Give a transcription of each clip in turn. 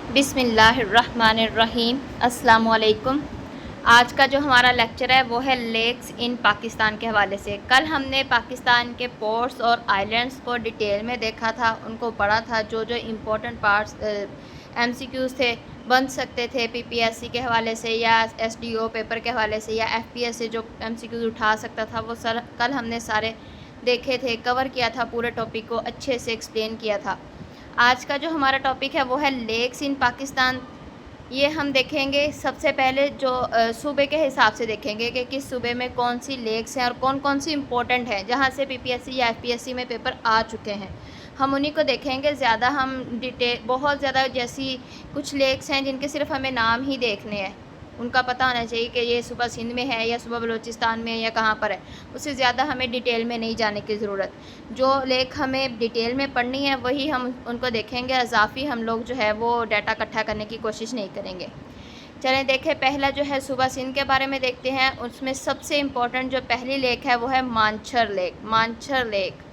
बिस्मिल्लाहिर्रहमानिर्रहीम। अस्सलामु अलैकुम। आज का जो हमारा लेक्चर है वो है लेक्स इन पाकिस्तान के हवाले से। कल हमने पाकिस्तान के पोर्ट्स और आइलैंड्स को डिटेल में देखा था, उनको पढ़ा था। जो जो इम्पोर्टेंट पार्ट्स एमसीक्यूज़ थे, बन सकते थे पीपीएससी के हवाले से या एसडीओ पेपर के हवाले से या एफपीएस से जो एमसीक्यूज़ उठा सकता था, वो कल हमने सारे देखे थे, कवर किया था, पूरे टॉपिक को अच्छे से एक्सप्लेन किया था। आज का जो हमारा टॉपिक है वो है लेक्स इन पाकिस्तान। ये हम देखेंगे सबसे पहले जो सूबे के हिसाब से देखेंगे कि किस सूबे में कौन सी लेक्स हैं और कौन कौन सी इम्पोर्टेंट हैं जहाँ से पीपीएससी या एफपीएससी में पेपर आ चुके हैं। हम उन्हीं को देखेंगे। ज़्यादा हम डिटेल बहुत ज़्यादा जैसी कुछ लेक्स हैं जिनके सिर्फ हमें नाम ही देखने हैं, उनका पता होना चाहिए कि ये सूबा सिंध में है या सूबा बलूचिस्तान में या कहाँ पर है। उससे ज़्यादा हमें डिटेल में नहीं जाने की ज़रूरत। जो लेख हमें डिटेल में पढ़नी है वही हम उनको देखेंगे। इजाफी हम लोग जो है वो डाटा इकट्ठा करने की कोशिश नहीं करेंगे। चलें देखें, पहला जो है सूबा सिंध के बारे में देखते हैं। उसमें सबसे इम्पोर्टेंट जो पहली लेक है वो है मानछर लेक। मानछर लेक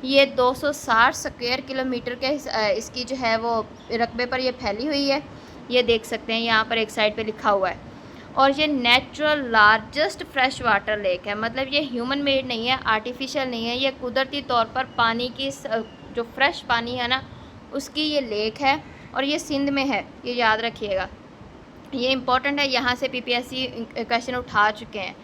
ये 260 स्क्वायर किलोमीटर के इसकी जो है वो रकबे पर ये फैली हुई है। ये देख सकते हैं, यहाँ पर एक साइड पे लिखा हुआ है। और ये natural largest fresh water lake है। मतलब ये ह्यूमन मेड नहीं है, आर्टिफिशियल नहीं है, ये कुदरती तौर पर पानी की जो फ्रेश पानी है ना उसकी ये लेक है और ये सिंध में है, ये याद रखिएगा। ये इम्पोर्टेंट है, यहाँ से पीपीएससी क्वेश्चन उठा चुके हैं।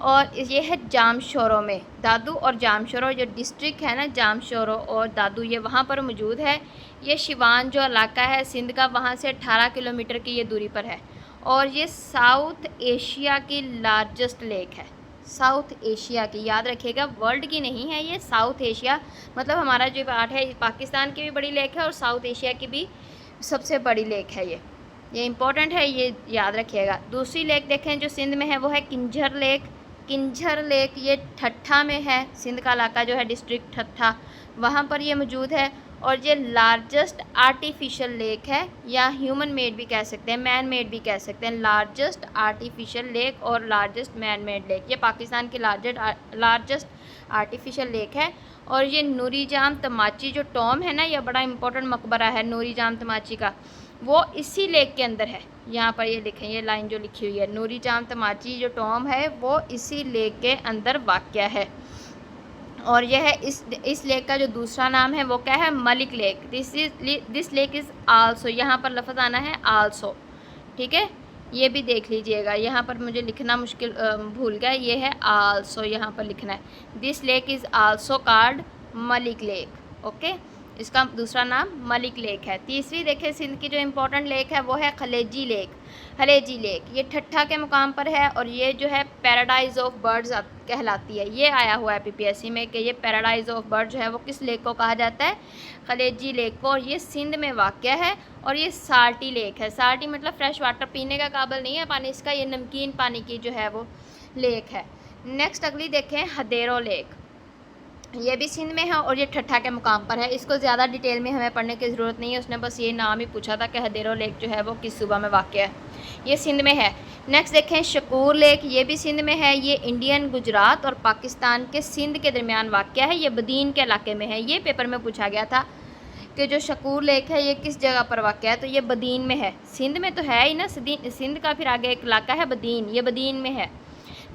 और ये है जामशोरो में। दादू और जामशोरो जो डिस्ट्रिक्ट है ना, जामशोरो और दादू, ये वहाँ पर मौजूद है। ये शिवान जो इलाका है सिंध का, वहाँ से 18 किलोमीटर की ये दूरी पर है। और ये साउथ एशिया की लार्जेस्ट लेक है। साउथ एशिया की, याद रखिएगा, वर्ल्ड की नहीं है ये, साउथ एशिया। मतलब हमारा जो पार्ट है पाकिस्तान की भी बड़ी लेक है और साउथ एशिया की भी सबसे बड़ी लेक है ये इम्पोर्टेंट है, ये याद रखिएगा। दूसरी लेक देखें जो सिंध में है वो है किंझर लेक। किंझर लेक ये ठट्ठा में है, सिंध का इलाका जो है डिस्ट्रिक्ट ठट्ठा, वहाँ पर ये मौजूद है। और ये लार्जेस्ट आर्टिफिशियल लेक है, या ह्यूमन मेड भी कह सकते हैं, मैन मेड भी कह सकते हैं। लार्जेस्ट आर्टिफिशियल लेक और लार्जेस्ट मैन मेड लेक, ये पाकिस्तान की लार्जेस्ट आर्टिफिशियल लेक है। और ये नूरी जाम तमाची जो टॉम है ना, यह बड़ा इंपॉर्टेंट मकबरा है नूरी जाम तमाची का, वो इसी लेक के अंदर है। यहाँ पर ये लिखें, ये लाइन जो लिखी हुई है, नूरी जाम तमाची जो टॉम है वो इसी लेक के अंदर वाक़या है। और यह है इस लेक का जो दूसरा नाम है वो क्या है, Malik lake. This lake is also, यहाँ पर लफ्ज़ आना है आल्सो, ठीक है, ये भी देख लीजिएगा। यहाँ पर मुझे लिखना मुश्किल भूल गया, ये है आल्सो, यहाँ पर लिखना है this lake is also called Malik lake. Okay, इसका दूसरा नाम मलिक लेक है। तीसरी देखें सिंध की जो इम्पोर्टेंट लेक है वो है खलेजी लेक। हलेजी लेक ये ठट्ठा के मुकाम पर है और ये जो है पैराडाइज ऑफ बर्ड्स कहलाती है। ये आया हुआ है पीपीएससी में कि ये पैराडाइज ऑफ बर्ड जो है वो किस लेक को कहा जाता है, खलेजी लेक को। और ये सिंध में वाक़या है और ये साल्टी लेक है। साल्टी मतलब फ्रेश वाटर, पीने का काबिल नहीं है पानी इसका, ये नमकीन पानी की जो है वो लेक है। नेक्स्ट अगली देखें हदेरो लेक, ये भी सिंध में है और ये ठट्ठा के मुकाम पर है। इसको ज़्यादा डिटेल में हमें पढ़ने की ज़रूरत नहीं है, उसने बस ये नाम ही पूछा था कि हदेरो लेक जो है वो किस सूबा में वाक़या है, ये सिंध में है। नेक्स्ट देखें शकूर लेक, ये भी सिंध में है। ये इंडियन गुजरात और पाकिस्तान के सिंध के दरमियान वाक़या है, ये बदीन के इलाके में है। ये पेपर में पूछा गया था कि जो शकूर लेक है ये किस जगह पर वाक़या है, तो ये बदीन में है। सिंध में तो है ही ना, सिंध का फिर आगे एक इलाका है बदीन, ये बदीन में है।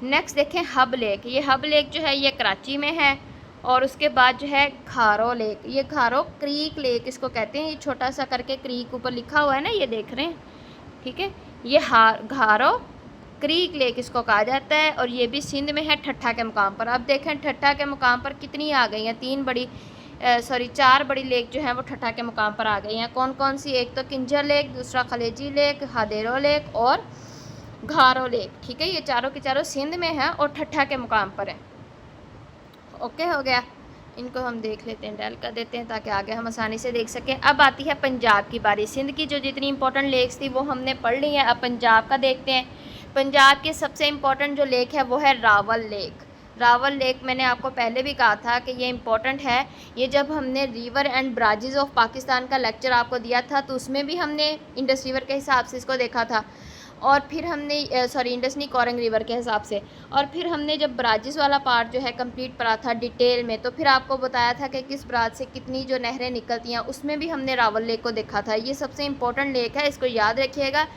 नेक्स्ट देखें हब लेक, ये हब लेक जो है ये कराची में है। और उसके बाद जो है घारो लेक, ये घारो क्रीक लेक इसको कहते हैं, ये छोटा सा करके क्रीक ऊपर लिखा हुआ है ना, ये देख रहे हैं, ठीक है, ये घारो क्रीक लेक इसको कहा जाता है। और ये भी सिंध में है ठट्ठा के मुकाम पर। अब देखें ठट्ठा के मुकाम पर कितनी आ गई हैं, चार बड़ी लेक जो हैं वो ठट्ठा के मुकाम पर आ गई हैं। कौन कौन सी, एक तो किंजर लेक, दूसरा खलेजी लेक, हादेरो लेक और घारो लेक, ठीक है, ये चारों के चारों सिंध में है और ठट्ठा के मुकाम पर है। ओके हो गया, इनको हम देख लेते हैं, डेल कर देते हैं ताकि आगे हम आसानी से देख सकें। अब आती है पंजाब की बारी। सिंध की जो जितनी इंपॉर्टेंट लेक्स थी वो हमने पढ़ ली हैं, अब पंजाब का देखते हैं। पंजाब की सबसे इम्पोर्टेंट जो लेक है वो है रावल लेक। रावल लेक मैंने आपको पहले भी कहा था कि ये इम्पोर्टेंट है। ये जब हमने रिवर एंड ब्राजेस ऑफ पाकिस्तान का लेक्चर आपको दिया था तो उसमें भी हमने इंडस रिवर के हिसाब से इसको देखा था। और फिर हमने इंडस नहीं, कोरंग रिवर के हिसाब से। और फिर हमने जब ब्राजिस वाला पार्ट जो है कंप्लीट पढ़ा था डिटेल में, तो फिर आपको बताया था कि किस ब्राज से कितनी जो नहरें निकलती हैं, उसमें भी हमने रावल लेक को देखा था। ये सबसे इम्पोर्टेंट लेक है, इसको याद रखिएगा।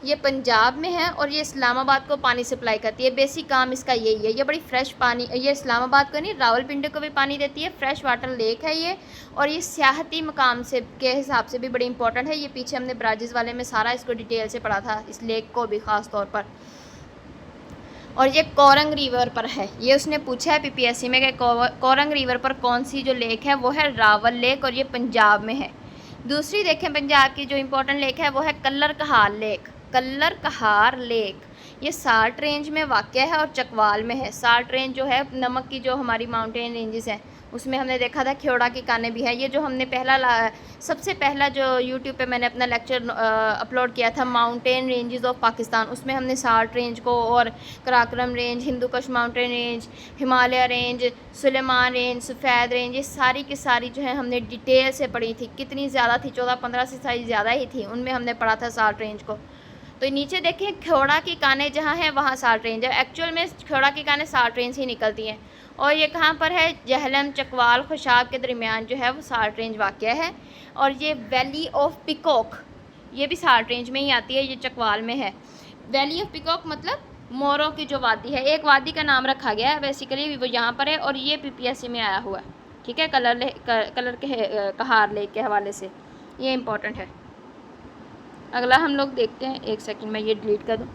ये पंजाब में है और ये इस्लामाबाद को पानी सप्लाई करती है। बेसिक काम इसका यही है। ये बड़ी फ्रेश पानी, ये इस्लामाबाद को नहीं रावलपिंडी को भी पानी देती है। फ्रेश वाटर लेक है ये, और ये सियाहती मकाम से के हिसाब से भी बड़ी इंपॉर्टेंट है। ये पीछे हमने ब्राजिस वाले में सारा इसको डिटेल से पढ़ा था, इस लेक को भी ख़ास तौर पर। और ये कोरंग रिवर पर है। ये उसने पूछा है पीपीएससी में कि कोरंग रिवर पर कौन सी जो लेक है वो है रावल लेक, और ये पंजाब में है। दूसरी देखें पंजाब की जो इम्पोर्टेंट लेक है वो है कल्लर कहार लेक। कल्लर कहार लेक ये साल्ट रेंज में वाक़या है और चकवाल में है। साल्ट रेंज जो है नमक की जो हमारी माउंटेन रेंजेस हैं, उसमें हमने देखा था खेवड़ा की काने भी है। ये जो हमने सबसे पहला जो यूट्यूब पे मैंने अपना लेक्चर अपलोड किया था माउंटेन रेंजेस ऑफ पाकिस्तान, उसमें हमने साल्ट रेंज को और Karakoram range, Hindu Kush mountain range, Himalaya range, Sulaiman range, Safed range, ये सारी की सारी जो है हमने डिटेल से पढ़ी थी। कितनी ज़्यादा थी, 14-15 से सारी ज़्यादा ही थी, उनमें हमने पढ़ा था साल्ट रेंज को। तो नीचे देखें खेवड़ा की काने जहाँ है वहाँ साल्ट रेंज है। एक्चुअल में खेवड़ा की काने साल्ट रेंज ही निकलती हैं। और ये कहाँ पर है, जहलम चकवाल खुशाब के दरमियान जो है वो साल्ट रेंज वाक़या है। और ये वैली ऑफ पिकॉक, ये भी साल्ट रेंज में ही आती है, ये चकवाल में है। वैली ऑफ पिकॉक मतलब मोरों की जो वादी है, एक वादी का नाम रखा गया है बेसिकली, वो यहाँ पर है। और ये पीपीएससी में आया हुआ है, ठीक है, कलर के कहार लेक के हवाले से, ये इंपॉर्टेंट है। अगला हम लोग देखते हैं, एक सेकंड में ये डिलीट कर दूँ।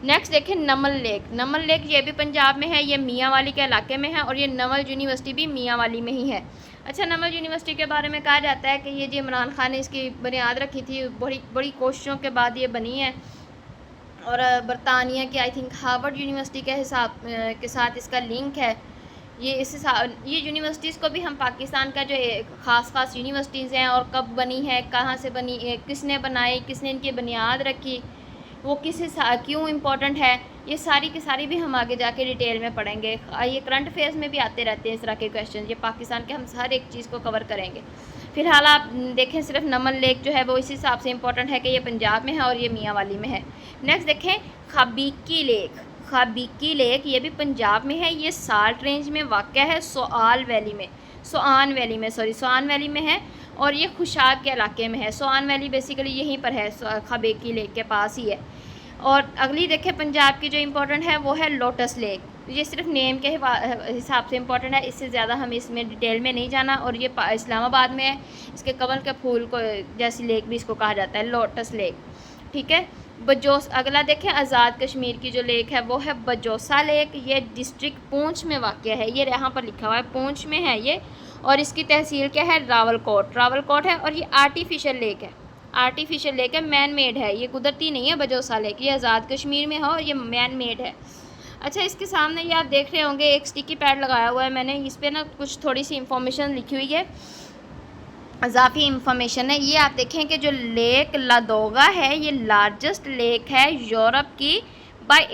नेक्स्ट देखें नमल लेक। नमल लेक ये भी पंजाब में है, ये मियांवाली के इलाके में है, और ये नमल यूनिवर्सिटी भी मियांवाली में ही है। अच्छा, नमल यूनिवर्सिटी के बारे में कहा जाता है कि ये जो इमरान खान ने इसकी बुनियाद रखी थी, बड़ी बड़ी कोशिशों के बाद ये बनी है। और बरतानिया की आई थिंक हार्वर्ड यूनिवर्सिटी के हिसाब के साथ इसका लिंक है। ये यूनिवर्सिटीज़ को भी हम पाकिस्तान का जो ख़ास यूनिवर्सिटीज़ हैं और कब बनी है, कहाँ से बनी, किसने बनाई, किसने इनकी बुनियाद रखी, वो क्यों इम्पोर्टेंट है, ये सारी की सारी भी हम आगे जाके डिटेल में पढ़ेंगे। ये करंट अफेयर्स में भी आते रहते हैं इस तरह के क्वेश्चन। ये पाकिस्तान के हम हर एक चीज़ को कवर करेंगे। फ़िलहाल आप देखें सिर्फ नमल लेक जो है वो इस हिसाब से इम्पोर्टेंट है कि ये पंजाब में है और ये मियांवाली में है। नेक्स्ट देखें खाबीकी लेक। खाबीकी लेक ये भी पंजाब में है, ये साल्ट रेंज में वाक़या है, सोआन वैली में है, और ये खुशाब के इलाके में है। सोआन वैली बेसिकली यहीं पर है, खाबीकी लेक के पास ही है। और अगली देखें पंजाब की जो इम्पोर्टेंट है वो है लोटस लेक। ये सिर्फ नेम के हिसाब से इम्पोर्टेंट है, इससे ज़्यादा हम इसमें डिटेल में नहीं जाना। और ये इस्लामाबाद में है, इसके कमल के फूल को जैसी लेक भी इसको कहा जाता है, लोटस लेक, ठीक है। अगला देखें आज़ाद कश्मीर की जो लेक है वो है बजोसा लेक। ये डिस्ट्रिक्ट पूंछ में वाक़या है, ये यहाँ पर लिखा हुआ है पूंछ में है ये। और इसकी तहसील क्या है, रावलकोट है। और ये आर्टिफिशियल लेक है, मैन मेड है, ये कुदरती नहीं है बजोसा लेक, ये आज़ाद कश्मीर में है और ये मैन मेड है। अच्छा, इसके सामने ये आप देख रहे होंगे एक स्टिकी पैड लगाया हुआ है मैंने, इस पर ना कुछ थोड़ी सी इंफॉर्मेशन लिखी हुई है, इजाफी इंफॉर्मेशन है। ये आप देखें कि जो लेक लादोगा है ये लार्जेस्ट लेक है यूरोप की बाय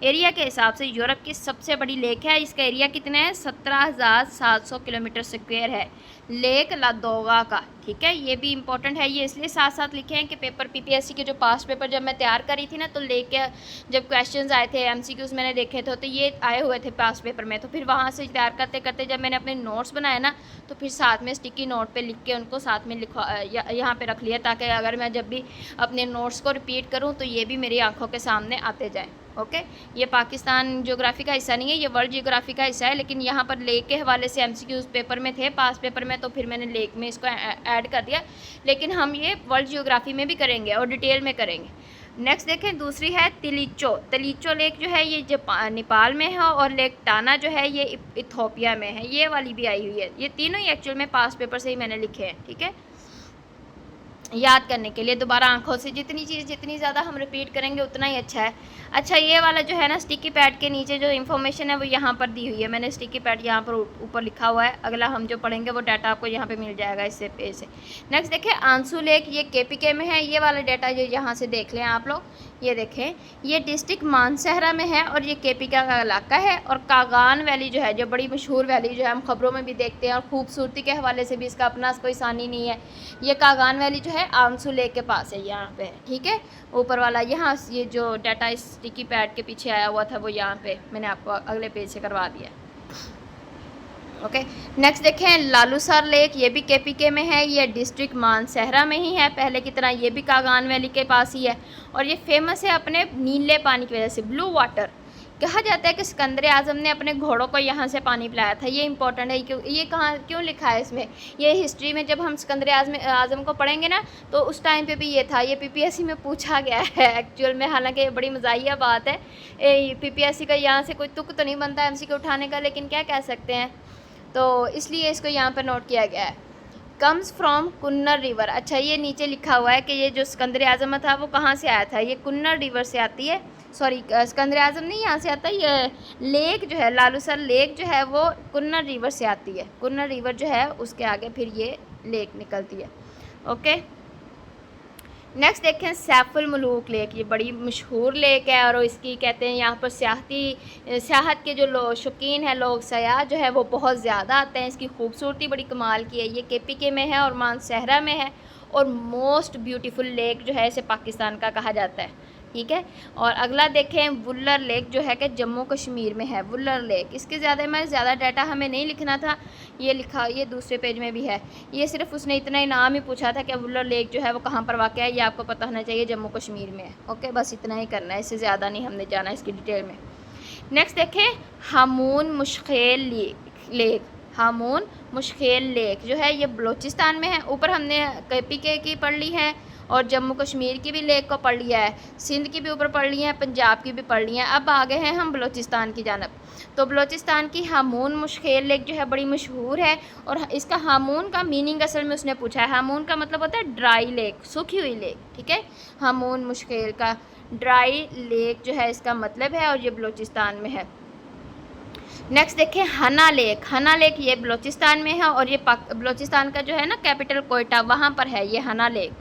एरिया के हिसाब से यूरोप की सबसे बड़ी लेक है। इसका एरिया कितना है, 17,700 किलोमीटर स्क्वायर है लेक लादोगा का, ठीक है। ये भी इंपॉर्टेंट है, ये इसलिए साथ साथ लिखे हैं कि पेपर पीपीएससी के जो पास्ट पेपर जब मैं तैयार करी थी ना, तो लेक के जब क्वेश्चंस आए थे एमसीक्यूज मैंने देखे थे, तो ये आए हुए थे पास्ट पेपर में। तो फिर वहाँ से तैयार करते करते जब मैंने अपने नोट्स बनाए ना, तो फिर साथ में स्टिकी नोट पे लिख के उनको साथ में यहाँ पे रख लिया, ताकि अगर मैं जब भी अपने नोट्स को रिपीट करूँ तो ये भी मेरी आँखों के सामने आते जाएँ। ओके, ये पाकिस्तान ज्योग्राफी का हिस्सा नहीं है, ये वर्ल्ड ज्योग्राफी का हिस्सा है। लेकिन यहाँ पर लेक के हवाले से एमसीक्यूज पेपर में थे पास्ट पेपर में, तो फिर मैंने लेक में इसको ऐड कर दिया। लेकिन हम ये वर्ल्ड ज्योग्राफी में भी करेंगे और डिटेल में करेंगे। नेक्स्ट देखें, दूसरी है तिलिचो लेक जो है ये नेपाल में है, और लेक टाना जो है ये इथोपिया में है। ये वाली भी आई हुई है। ये तीनों ही एक्चुअल में पास्ट पेपर से ही मैंने लिखे हैं, ठीक है, याद करने के लिए। दोबारा आंखों से जितनी ज़्यादा हम रिपीट करेंगे उतना ही अच्छा है। अच्छा, ये वाला जो है ना स्टिकी पैड के नीचे जो इन्फॉर्मेशन है वो यहाँ पर दी हुई है, मैंने स्टिकी पैड यहाँ पर ऊपर लिखा हुआ है। अगला हम जो पढ़ेंगे वो डाटा आपको यहाँ पे मिल जाएगा इससे पेज से। नेक्स्ट देखें, आंसू लेक, ये KPK में है। ये वाला डाटा जो यहाँ से देख लें आप लोग, ये देखें, ये डिस्ट्रिक्ट मानसहरा में है और ये KPK का इलाका है। और कागान वैली जो है, जो बड़ी मशहूर वैली जो है, हम खबरों में भी देखते हैं और खूबसूरती के हवाले से भी इसका अपना कोई सानी नहीं है। ये कागान वैली जो है आंसू लेक के पास है, यहाँ पे है, ठीक है। ऊपर वाला यहाँ ये जो डाटा इस स्टिकी पैड के पीछे आया हुआ था वो यहाँ पे मैंने आपको अगले पेज से करवा दिया। ओके, नेक्स्ट देखें, लालूसर लेक, ये भी KPK में है। ये डिस्ट्रिक्ट मानसहरा में ही है पहले की तरह, ये भी कागान वैली के पास ही है। और ये फेमस है अपने नीले पानी की वजह से, ब्लू वाटर। कहा जाता है कि सिकंदर आज़म ने अपने घोड़ों को यहाँ से पानी पिलाया था। ये इंपॉर्टेंट है, ये कहाँ क्यों लिखा है इसमें, ये हिस्ट्री में जब हम सिकंदर आज़म को पढ़ेंगे ना तो उस टाइम पे भी ये था। ये PPSC में पूछा गया है एक्चुअल में, हालांकि ये बड़ी मज़ाहिया बात है। PPSC का यहाँ से कोई तुक तो नहीं बनता MCQ उठाने का, लेकिन क्या कह सकते हैं, तो इसलिए इसको यहाँ पर नोट किया गया है। Comes from Kunar river. अच्छा, ये नीचे लिखा हुआ है कि ये जो सिकंदर आज़म था वो कहाँ से आया था, ये कुन्नर रिवर से आती है। सॉरी, सिकंदर आज़म नहीं यहाँ से आता, ये लेक जो है, लालूसर लेक जो है वो कुन्नर रिवर से आती है। कुन्नर रिवर जो है उसके आगे फिर ये लेक निकलती है। ओके, नेक्स्ट देखें, सैफुल मलूक लेक, ये बड़ी मशहूर लेक है और इसकी कहते हैं यहाँ पर सियाहत के जो शौकीन है लोग, सयाह जो है वो बहुत ज़्यादा आते हैं। इसकी खूबसूरती बड़ी कमाल की है। ये KPK में है और मानसहरा में है और मोस्ट ब्यूटीफुल लेक जो है इसे पाकिस्तान का कहा जाता है, ठीक है। और अगला देखें, वुलर लेक जो है कि जम्मू कश्मीर में है, वुलर लेक। इसके ज़्यादा डाटा हमें नहीं लिखना था, ये लिखा, ये दूसरे पेज में भी है। ये सिर्फ उसने इतना ही नाम ही पूछा था कि वुलर लेक जो है वो कहाँ पर वाक़ है, ये आपको पता होना चाहिए, जम्मू कश्मीर में है। ओके, बस इतना ही करना है, इससे ज़्यादा नहीं हमने जाना इसकी डिटेल में। नेक्स्ट देखें, हामून मुश्खेल लेक। हामून मुश्खेल लेक जो है ये बलूचिस्तान में है। ऊपर हमने KPK की पढ़ ली है और जम्मू कश्मीर की भी लेक को पढ़ लिया है, सिंध की भी ऊपर पढ़ ली है, पंजाब की भी पढ़ ली है। अब आ गए हैं हम बलूचिस्तान की जानब। तो बलूचिस्तान की हामून मुश्खेल लेक जो है बड़ी मशहूर है और इसका हामून का मीनिंग असल में उसने पूछा है। हामून का मतलब होता है ड्राई लेक, सूखी हुई लेक, ठीक है। हामून मुश्खेल का ड्राई लेक जो है इसका मतलब है और ये बलूचिस्तान में है। नेक्स्ट देखें, हना लेक। हना लेक ये बलूचिस्तान में है और ये बलूचिस्तान का जो है ना कैपिटल कोयटा, वहाँ पर है ये हना लेक।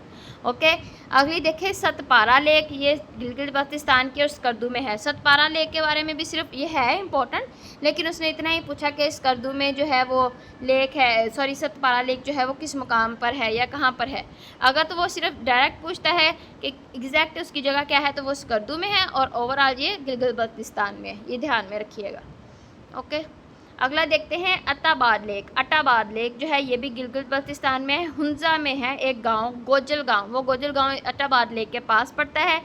ओके, अगली देखें, सतपारा लेक, ये गिलगित बाल्टिस्तान की और स्कर्दू में है। सतपारा लेक के बारे में भी सिर्फ ये है इंपॉर्टेंट, लेकिन उसने इतना ही पूछा कि स्कर्दू में जो है वो लेक है, सॉरी सतपारा लेक जो है वो किस मुकाम पर है या कहाँ पर है। अगर तो वो सिर्फ डायरेक्ट पूछता है कि एग्जैक्ट उसकी जगह क्या है तो वो स्कर्दू में है और ओवरऑल ये गिलगित बाल्टिस्तान में है, ये ध्यान में रखिएगा। ओके, अगला देखते हैं, अट्टाबाद लेक। अट्टाबाद लेक जो है ये भी गिलगित बाल्टिस्तान में है, हुंजा में है एक गांव, गोजल गांव। वो गोजल गांव अट्टाबाद लेक के पास पड़ता है।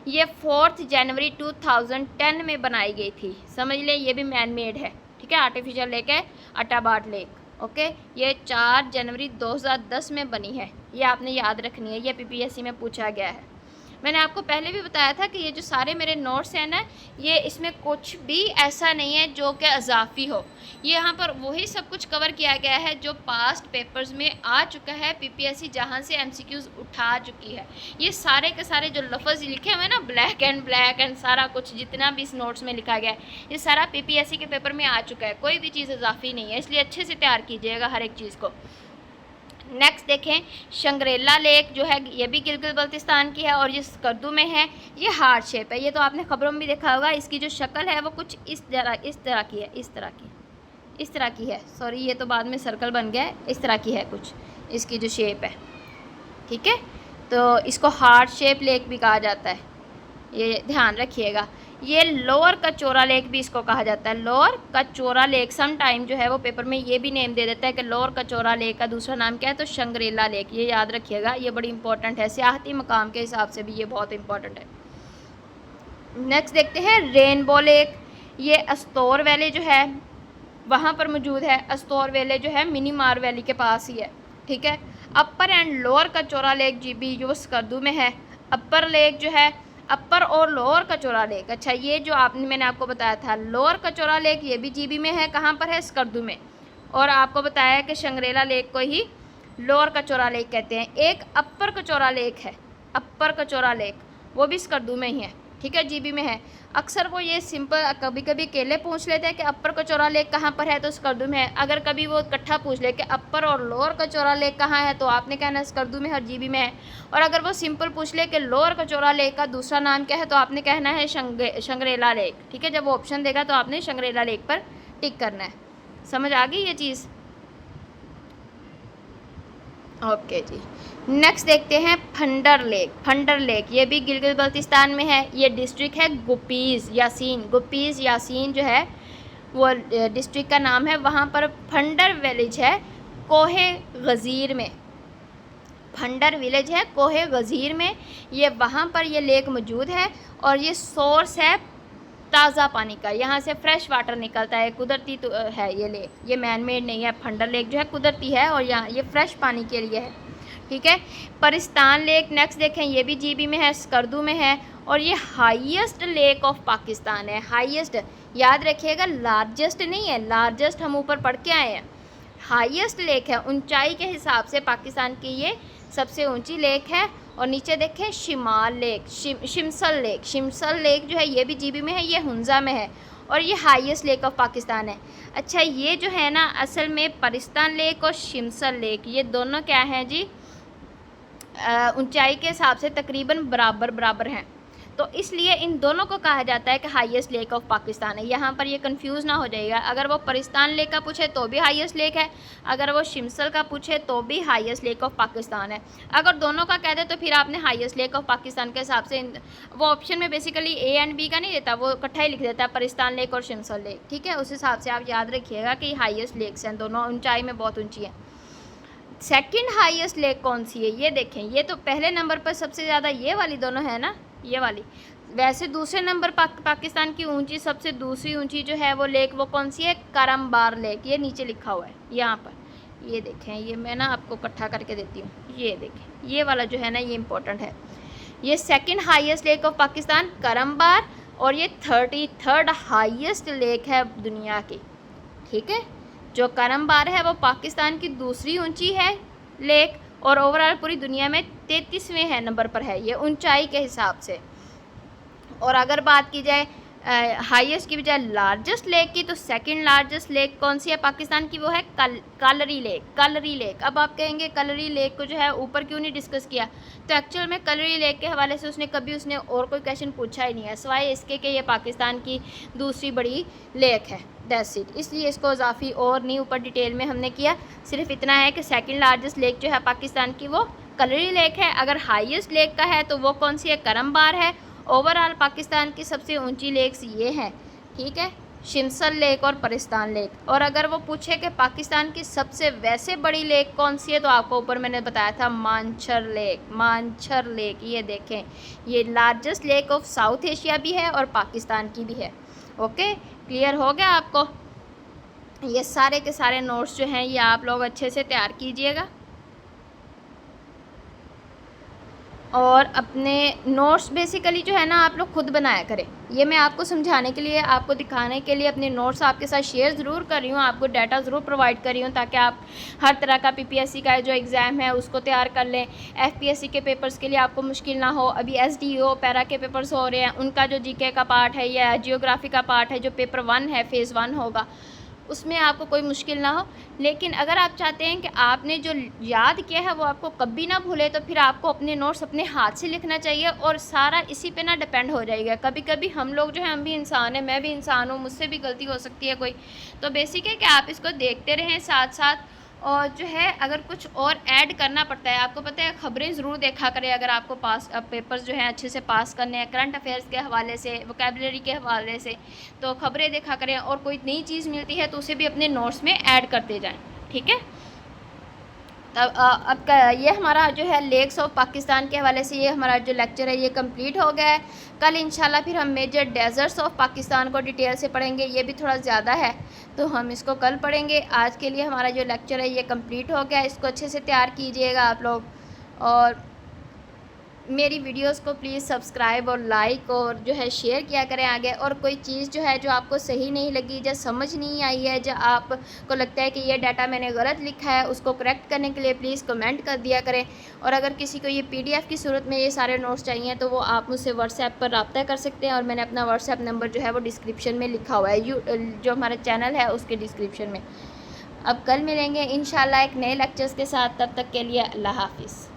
ये 4 जनवरी 2010 में बनाई गई थी, समझ लें ये भी मैन मेड है, ठीक है, आर्टिफिशियल लेक है अट्टाबाद लेक। ओके, ये 4 जनवरी 2010 में बनी है, ये आपने याद रखनी है, ये PPSC में पूछा गया है। मैंने आपको पहले भी बताया था कि ये जो सारे मेरे नोट्स हैं ना, ये इसमें कुछ भी ऐसा नहीं है जो कि इजाफी हो। ये यहाँ पर वही सब कुछ कवर किया गया है जो पास्ट पेपर्स में आ चुका है, PPSC जहाँ से MCQs उठा चुकी है। ये सारे के सारे जो लफ्ज़ लिखे हुए हैं ना, ब्लैक एंड सारा कुछ जितना भी इस नोट्स में लिखा गया है, ये सारा PPSC के पेपर में आ चुका है, कोई भी चीज़ इजाफी नहीं है, इसलिए अच्छे से तैयार कीजिएगा हर एक चीज़ को। नेक्स्ट देखें, शंग्रेला लेक जो है ये भी गिलगित बाल्टिस्तान की है और ये स्कर्दू में है। ये हार्ट शेप है, ये तो आपने खबरों में भी देखा होगा। इसकी जो शक्ल है वो कुछ इस तरह की है, सॉरी ये तो बाद में सर्कल बन गया है, इस तरह की है कुछ इसकी जो शेप है, ठीक है। तो इसको हार्ट शेप लेक भी कहा जाता है, ये ध्यान रखिएगा। ये लोअर कचौरा लेक भी इसको कहा जाता है, लोअर कचौरा लेक। सम टाइम जो है वो पेपर में ये भी नेम दे देता है कि लोअर कचौरा लेक का दूसरा नाम क्या है, तो शंग्रेला लेक, ये याद रखिएगा, ये बड़ी इंपॉर्टेंट है, सियाहती मकाम के हिसाब से भी ये बहुत इंपॉर्टेंट है। नेक्स्ट देखते हैं, रेनबो लेक। ये अस्तौर वैली जो है वहाँ पर मौजूद है। अस्तौर वैली जो है मिनीमार वैली के पास ही है, ठीक है। अपर and lower Kachaura lake GB जो स्कर्दू में है। अपर लेक जो है, अपर और लोअर कचौरा लेक, अच्छा ये जो मैंने आपको बताया था लोअर कचौरा लेक ये भी GB में है, कहाँ पर है, स्कर्दू में। और आपको बताया है कि शंग्रेला लेक को ही लोअर कचौरा लेक कहते हैं। एक अपर कचौरा लेक है, अपर कचौरा लेक, वो भी स्कर्दू में ही है, ठीक है, जीबी में है। अक्सर वो ये सिंपल कभी कभी अकेले पूछ लेते हैं कि अपर कचौरा लेक कहाँ पर है, तो स्कर्दू में है। अगर कभी वो इकट्ठा पूछ ले कि अपर और लोअर कचौरा लेक कहाँ है, तो आपने कहना है स्कर्दू में, हर जीबी में है। और अगर वो सिंपल पूछ ले कि लोअर कचौरा लेक का दूसरा नाम क्या है, तो आपने कहना है शंग्रेला लेक। ठीक है, जब वो ऑप्शन देगा तो आपने शंग्रेला लेक पर टिक करना है। समझ आ गई ये चीज़? ओके जी। नेक्स्ट देखते हैं फंडर लेक। फंडर लेक ये भी गिलगित बल्तिस्तान में है। ये डिस्ट्रिक्ट है गुपीज़ यासीन। गुपीज़ यासीन जो है वो डिस्ट्रिक्ट का नाम है। वहाँ पर फंडर विलेज है कोहे गज़ीर में। फंडर विलेज है कोहे गज़ीर में, ये वहाँ पर ये लेक मौजूद है। और ये सोर्स है ताज़ा पानी का, यहाँ से फ्रेश वाटर निकलता है। कुदरती तो है ये लेक, ये मैन मेड नहीं है। फंडर लेक जो है कुदरती है और यहाँ ये फ्रेश पानी के लिए है। ठीक है, परिस्तान लेक नेक्स्ट देखें, ये भी जीबी में है, स्कर्दू में है। और ये हाईएस्ट लेक ऑफ पाकिस्तान है। हाईएस्ट याद रखिएगा, लार्जेस्ट नहीं है, लार्जेस्ट हम ऊपर पढ़ के आए हैं। हाईएस्ट लेक है, ऊंचाई के हिसाब से पाकिस्तान की ये सबसे ऊंची लेक है। और नीचे देखें शिमाल लेक, शिमसल लेक। शिमसल लेक जो है ये भी जीबी में है, ये हुंजा में है। और ये हाईएस्ट लेक ऑफ पाकिस्तान है। अच्छा, ये जो है ना असल में परिस्तान लेक और शिमसल लेक ये दोनों क्या हैं जी, ऊंचाई के हिसाब से तकरीबन बराबर बराबर हैं। तो इसलिए इन दोनों को कहा जाता है कि हाईएस्ट लेक ऑफ पाकिस्तान है। यहाँ पर ये कंफ्यूज ना हो जाएगा। अगर वो परिस्तान लेक का पूछे तो भी हाईएस्ट लेक है, अगर वो शिमसल का पूछे तो भी हाईएस्ट लेक ऑफ पाकिस्तान है। अगर दोनों का कह दे तो फिर आपने हाईएस्ट लेक ऑफ पाकिस्तान के हिसाब से वो ऑप्शन में बेसिकली ए एंड बी का नहीं देता, वो इकट्ठा ही लिख देता है परिस्तान लेक और शिमसल लेक। ठीक है, उस हिसाब से आप याद रखिएगा कि हाईएस्ट लेक्स हैं, दोनों ऊंचाई में बहुत ऊँची हैं। सेकंड हाईएस्ट लेक कौन सी है, ये देखें। ये तो पहले नंबर पर सबसे ज़्यादा ये वाली दोनों है ना, ये वाली। वैसे दूसरे नंबर पाकिस्तान की ऊंची, सबसे दूसरी ऊंची जो है वो लेक वो कौन सी है, करमबार लेक। ये नीचे लिखा हुआ है यहाँ पर, ये देखें। ये मैं ना आपको इकट्ठा करके देती हूँ, ये देखें। ये वाला जो है ना ये इम्पोर्टेंट है। ये second highest lake of Pakistan Karambar, और ये 33rd हाईएस्ट लेक है दुनिया की। ठीक है, जो करमबार है वो पाकिस्तान की दूसरी ऊंची है लेक, और ओवरऑल पूरी दुनिया में 33वें है नंबर पर है ये ऊंचाई के हिसाब से। और अगर बात की जाए हाईएस्ट की बजाय लार्जेस्ट लेक की, तो सेकंड लार्जेस्ट लेक कौन सी है पाकिस्तान की, वो है कलरी लेक। कलरी लेक। अब आप कहेंगे कलरी लेक को जो है ऊपर क्यों नहीं डिस्कस किया, तो एक्चुअल में कलरी लेक के हवाले से उसने और कोई क्वेश्चन पूछा ही नहीं है, सिवाय इसके कि ये पाकिस्तान की दूसरी बड़ी लेक है, दैट्स इट। इसलिए इसको इजाफी और नहीं ऊपर डिटेल में हमने किया। सिर्फ इतना है कि सेकेंड लार्जेस्ट लेक जो है पाकिस्तान की वो कलरी लेक है। अगर हाईएस्ट लेक का है तो वो कौन सी है, करमबार है। ओवरऑल पाकिस्तान की सबसे ऊंची लेक्स ये हैं। ठीक है, शिमसल लेक और परिस्तान लेक। और अगर वो पूछे कि पाकिस्तान की सबसे वैसे बड़ी लेक कौन सी है, तो आपको ऊपर मैंने बताया था मानछर लेक। मानछर लेक ये देखें, ये largest lake of south Asia भी है और पाकिस्तान की भी है। ओके, क्लियर हो गया आपको? ये सारे के सारे नोट्स जो हैं ये आप लोग अच्छे से तैयार कीजिएगा, और अपने नोट्स बेसिकली जो है ना आप लोग खुद बनाया करें। ये मैं आपको समझाने के लिए, आपको दिखाने के लिए अपने नोट्स आपके साथ शेयर ज़रूर कर रही हूँ, आपको डाटा ज़रूर प्रोवाइड कर रही हूँ, ताकि आप हर तरह का पीपीएससी का जो एग्ज़ाम है उसको तैयार कर लें। एफपीएससी के पेपर्स के लिए आपको मुश्किल ना हो। अभी एसडीओ पैरा के पेपर्स हो रहे हैं, उनका जो जीके का पार्ट है या जियोग्राफी का पार्ट है, जो पेपर 1 है, फेज़ 1 होगा, उसमें आपको कोई मुश्किल ना हो। लेकिन अगर आप चाहते हैं कि आपने जो याद किया है वो आपको कभी ना भूले, तो फिर आपको अपने नोट्स अपने हाथ से लिखना चाहिए, और सारा इसी पे ना डिपेंड हो जाएगा। कभी कभी हम लोग जो है, हम भी इंसान हैं, मैं भी इंसान हूँ, मुझसे भी गलती हो सकती है कोई। तो बेसिक है कि आप इसको देखते रहें साथ साथ, और जो है अगर कुछ और ऐड करना पड़ता है, आपको पता है खबरें ज़रूर देखा करें अगर आपको पेपर्स जो हैं अच्छे से पास करने हैं, करंट अफेयर्स के हवाले से, वोकैबुलरी के हवाले से, तो खबरें देखा करें, और कोई नई चीज़ मिलती है तो उसे भी अपने नोट्स में ऐड करते जाएं। ठीक है, तब अब ये हमारा जो है लेक्स ऑफ पाकिस्तान के हवाले से ये हमारा जो लेक्चर है ये कंप्लीट हो गया है। कल इंशाल्लाह फिर हम मेजर डेजर्ट्स ऑफ पाकिस्तान को डिटेल से पढ़ेंगे। ये भी थोड़ा ज़्यादा है तो हम इसको कल पढ़ेंगे। आज के लिए हमारा जो लेक्चर है ये कंप्लीट हो गया है, इसको अच्छे से तैयार कीजिएगा आप लोग। और मेरी वीडियोस को प्लीज़ सब्सक्राइब और लाइक और जो है शेयर किया करें आगे। और कोई चीज़ जो है जो आपको सही नहीं लगी, या समझ नहीं आई है, जो आपको लगता है कि ये डाटा मैंने गलत लिखा है, उसको करेक्ट करने के लिए प्लीज़ कमेंट कर दिया करें। और अगर किसी को ये PDF की सूरत में ये सारे नोट्स चाहिए तो वो आप मुझसे व्हाट्सएप पर रब्ता कर सकते हैं, और मैंने अपना व्हाट्सएप नंबर जो है वो डिस्क्रिप्शन में लिखा हुआ है, जो हमारा चैनल है उसके डिस्क्रिप्शन में। अब कल मिलेंगे इंशाल्लाह एक नए लेक्चर्स के साथ, तब तक के लिए अल्लाह हाफिज़।